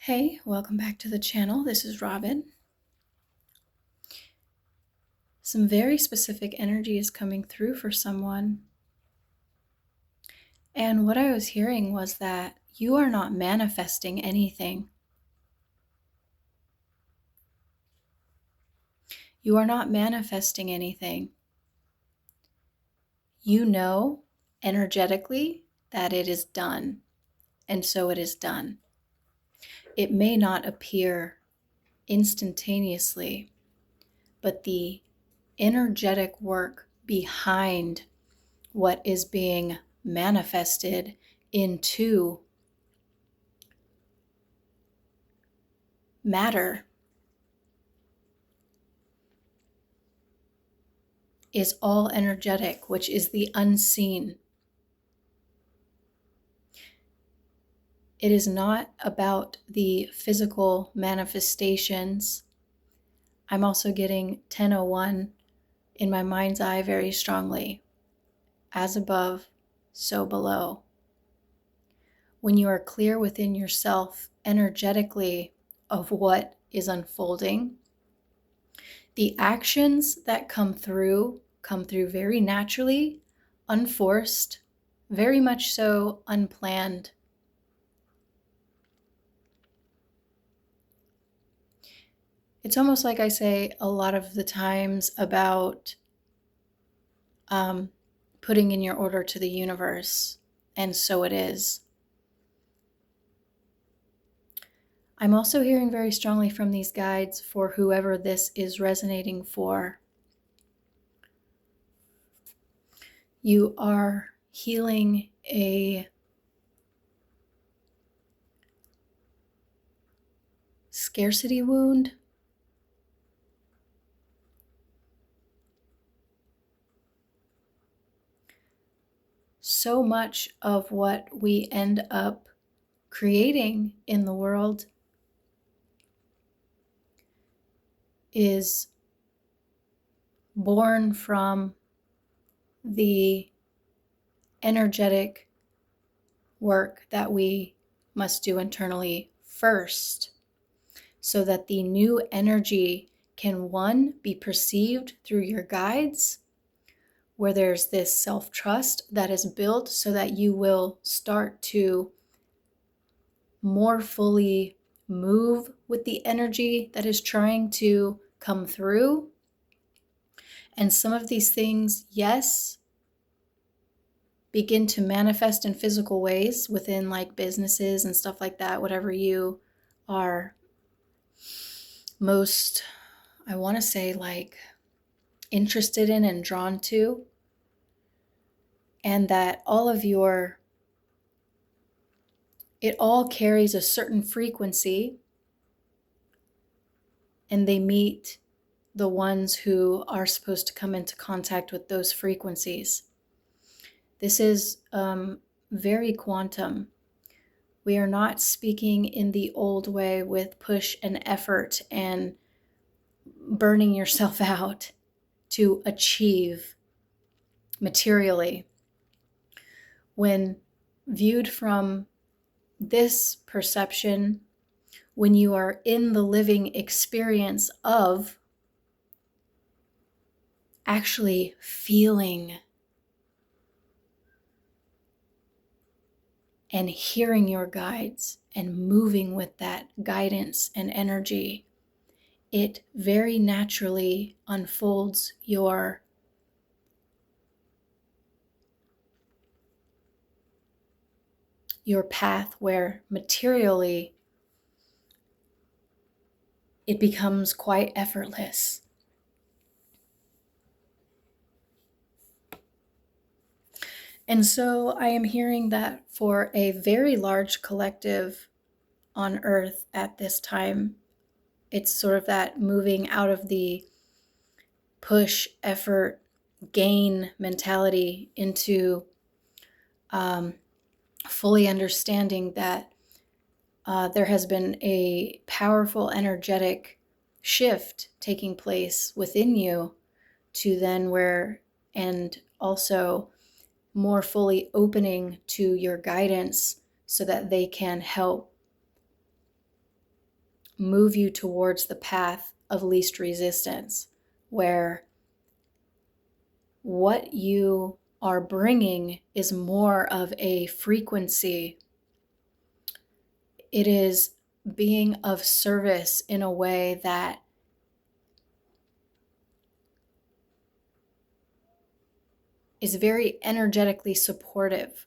Hey, welcome back to the channel. This is Robin. Some very specific energy is coming through for someone. And what I was hearing was that you are not manifesting anything. You are not manifesting anything. You know energetically that it is done, and so it is done. It may not appear instantaneously, but the energetic work behind what is being manifested into matter is all energetic, which is the unseen. It is not about the physical manifestations. I'm also getting 1001 in my mind's eye very strongly. As above, so below. When you are clear within yourself energetically of what is unfolding, the actions that come through very naturally, unforced, very much so unplanned. It's almost like I say a lot of the times about putting in your order to the universe, and so it is. I'm also hearing very strongly from these guides for whoever this is resonating for. You are healing a scarcity wound. So much of what we end up creating in the world is born from the energetic work that we must do internally first, so that the new energy can, one, be perceived through your guides, where there's this self-trust that is built so that you will start to more fully move with the energy that is trying to come through. And some of these things, yes, begin to manifest in physical ways within like businesses and stuff like that, whatever you are most, I want to say, like interested in and drawn to. And that it all carries a certain frequency, and they meet the ones who are supposed to come into contact with those frequencies. This is very quantum. We are not speaking in the old way with push and effort and burning yourself out to achieve materially. When viewed from this perception, when you are in the living experience of actually feeling and hearing your guides and moving with that guidance and energy, it very naturally unfolds your path, where materially it becomes quite effortless. And so I am hearing that for a very large collective on Earth at this time, it's sort of that moving out of the push, effort, gain mentality into fully understanding that there has been a powerful energetic shift taking place within you to then where, and also more fully opening to your guidance so that they can help move you towards the path of least resistance, where what you are bringing is more of a frequency. It is being of service in a way that is very energetically supportive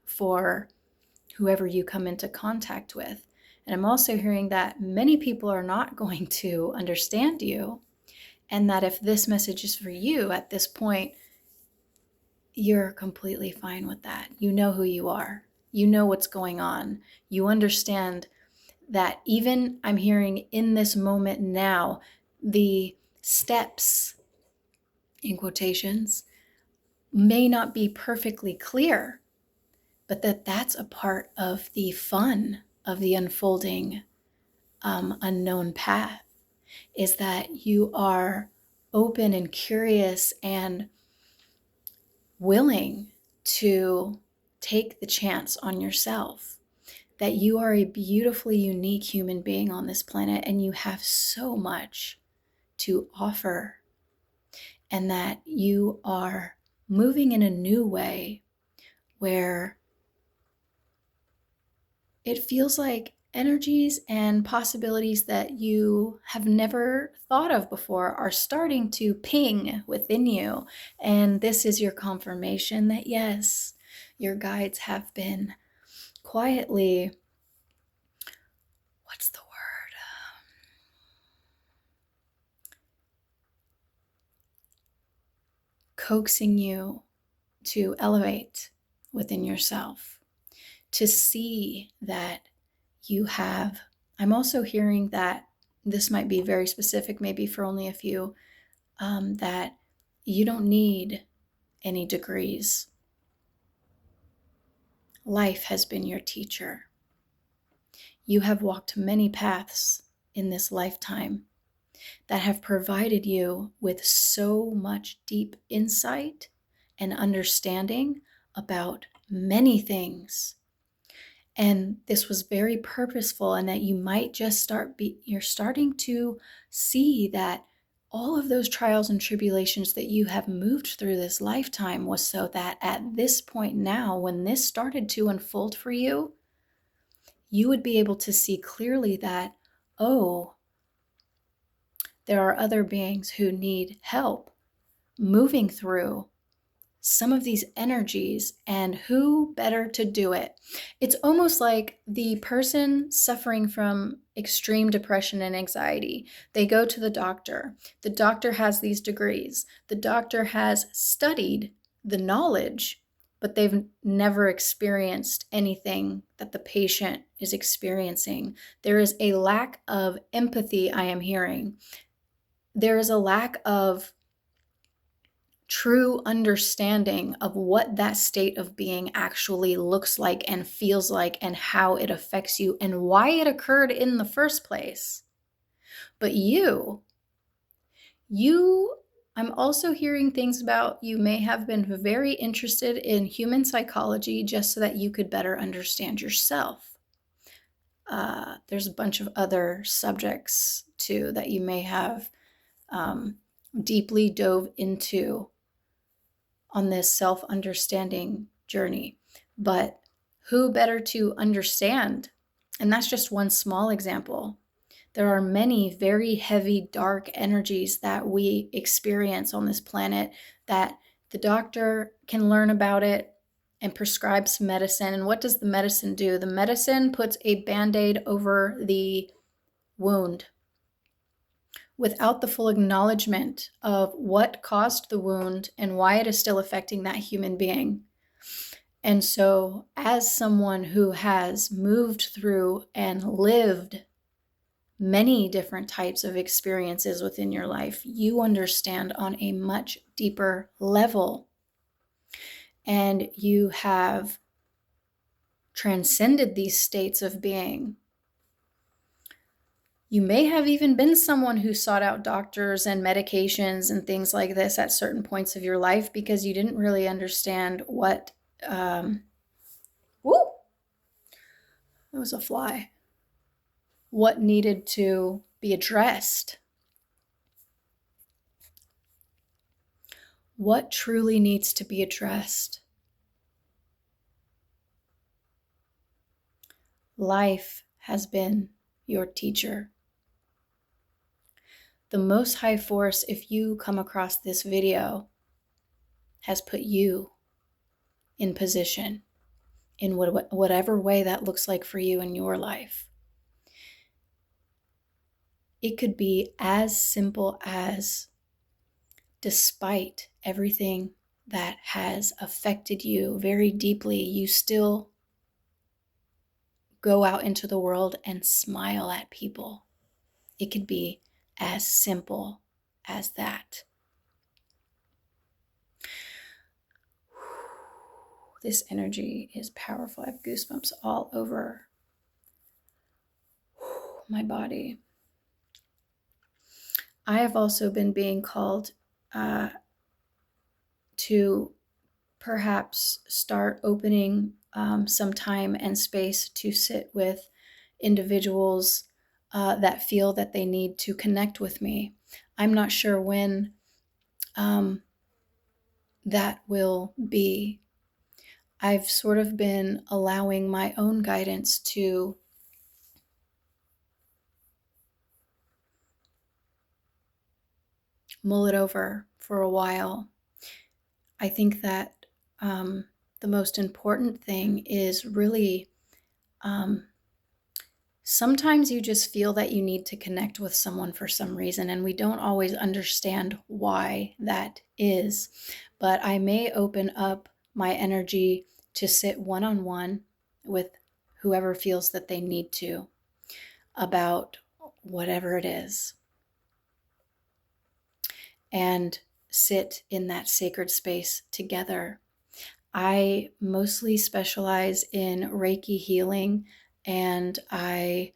for whoever you come into contact with. And I'm also hearing that many people are not going to understand you, and that if this message is for you at this point, you're completely fine with that. You know who you are. You know what's going on. You understand that even I'm hearing in this moment now, the steps, in quotations, may not be perfectly clear, but that's a part of the fun of the unfolding unknown path, is that you are open and curious and willing to take the chance on yourself, that you are a beautifully unique human being on this planet and you have so much to offer, and that you are moving in a new way where it feels like energies and possibilities that you have never thought of before are starting to ping within you. And this is your confirmation that yes, your guides have been quietly, what's the word? Coaxing you to elevate within yourself, to see that you have. I'm also hearing that this might be very specific, maybe for only a few, that you don't need any degrees. Life has been your teacher. You have walked many paths in this lifetime that have provided you with so much deep insight and understanding about many things. And this was very purposeful, and that you might just you're starting to see that all of those trials and tribulations that you have moved through this lifetime was so that at this point now, when this started to unfold for you, you would be able to see clearly that, oh, there are other beings who need help moving through some of these energies, and who better to do it? It's almost like the person suffering from extreme depression and anxiety. They go to the doctor. The doctor has these degrees. The doctor has studied the knowledge, but they've never experienced anything that the patient is experiencing. There is a lack of empathy, I am hearing. There is a lack of true understanding of what that state of being actually looks like and feels like, and how it affects you and why it occurred in the first place. But I'm also hearing things about you may have been very interested in human psychology just so that you could better understand yourself. There's a bunch of other subjects too that you may have deeply dove into on this self-understanding journey. But who better to understand? And that's just one small example. There are many very heavy, dark energies that we experience on this planet that the doctor can learn about it and prescribe some medicine. And what does the medicine do? The medicine puts a Band-Aid over the wound without the full acknowledgement of what caused the wound and why it is still affecting that human being. And so, as someone who has moved through and lived many different types of experiences within your life, you understand on a much deeper level. And you have transcended these states of being. You may have even been someone who sought out doctors and medications and things like this at certain points of your life because you didn't really understand what, it was a fly. what needed to be addressed. What truly needs to be addressed? Life has been your teacher. The Most High Force, if you come across this video, has put you in position in whatever way that looks like for you in your life. It could be as simple as, despite everything that has affected you very deeply, you still go out into the world and smile at people. It could be as simple as that. This energy is powerful. I have goosebumps all over my body. I have also been being called to perhaps start opening some time and space to sit with individuals that feel that they need to connect with me. I'm not sure when that will be. I've sort of been allowing my own guidance to mull it over for a while. I think that the most important thing is really sometimes you just feel that you need to connect with someone for some reason, and we don't always understand why that is. But I may open up my energy to sit one-on-one with whoever feels that they need to about whatever it is, and sit in that sacred space together. I mostly specialize in Reiki healing, and my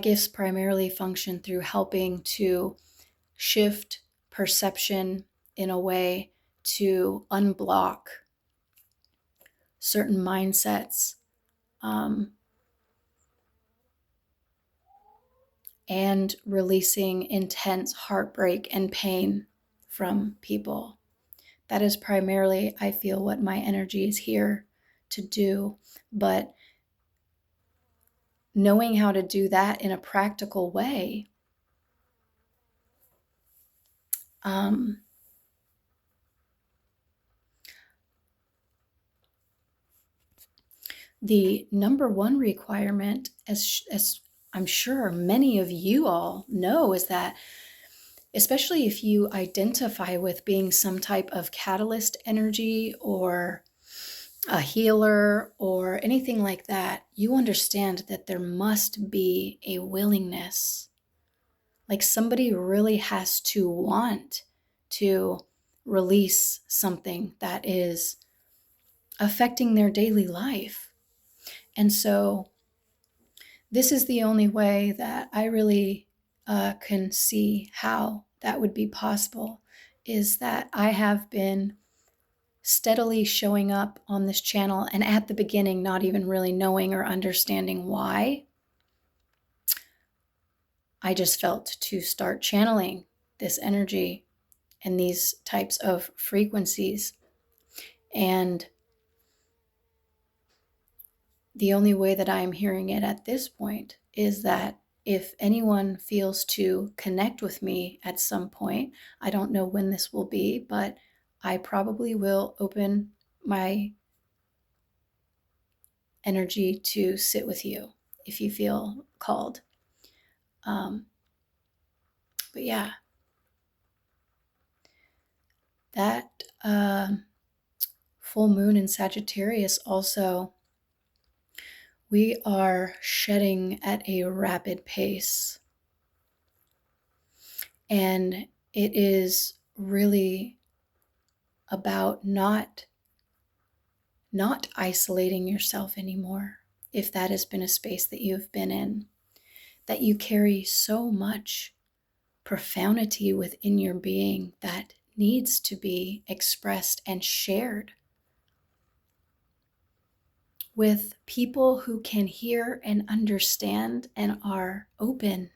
gifts primarily function through helping to shift perception in a way to unblock certain mindsets, and releasing intense heartbreak and pain from people. That is primarily, I feel, what my energy is here to do. But knowing how to do that in a practical way, the number one requirement, as I'm sure many of you all know, is that especially if you identify with being some type of catalyst energy or a healer or anything like that, you understand that there must be a willingness. Like somebody really has to want to release something that is affecting their daily life. And so this is the only way that I really can see how that would be possible, is that I have been steadily showing up on this channel, and at the beginning not even really knowing or understanding why. I just felt to start channeling this energy and these types of frequencies. And the only way that I am hearing it at this point is that if anyone feels to connect with me at some point, I don't know when this will be, but I probably will open my energy to sit with you if you feel called. But yeah, that full moon in Sagittarius also, we are shedding at a rapid pace. And it is really about not isolating yourself anymore, if that has been a space that you've been in, that you carry so much profundity within your being that needs to be expressed and shared with people who can hear and understand and are open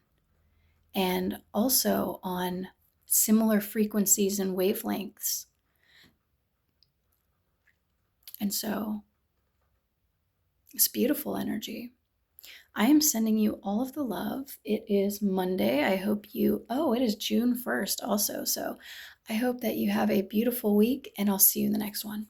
and also on similar frequencies and wavelengths. And so it's beautiful energy. I am sending you all of the love. It is Monday. I hope it is June 1st also. So I hope that you have a beautiful week, and I'll see you in the next one.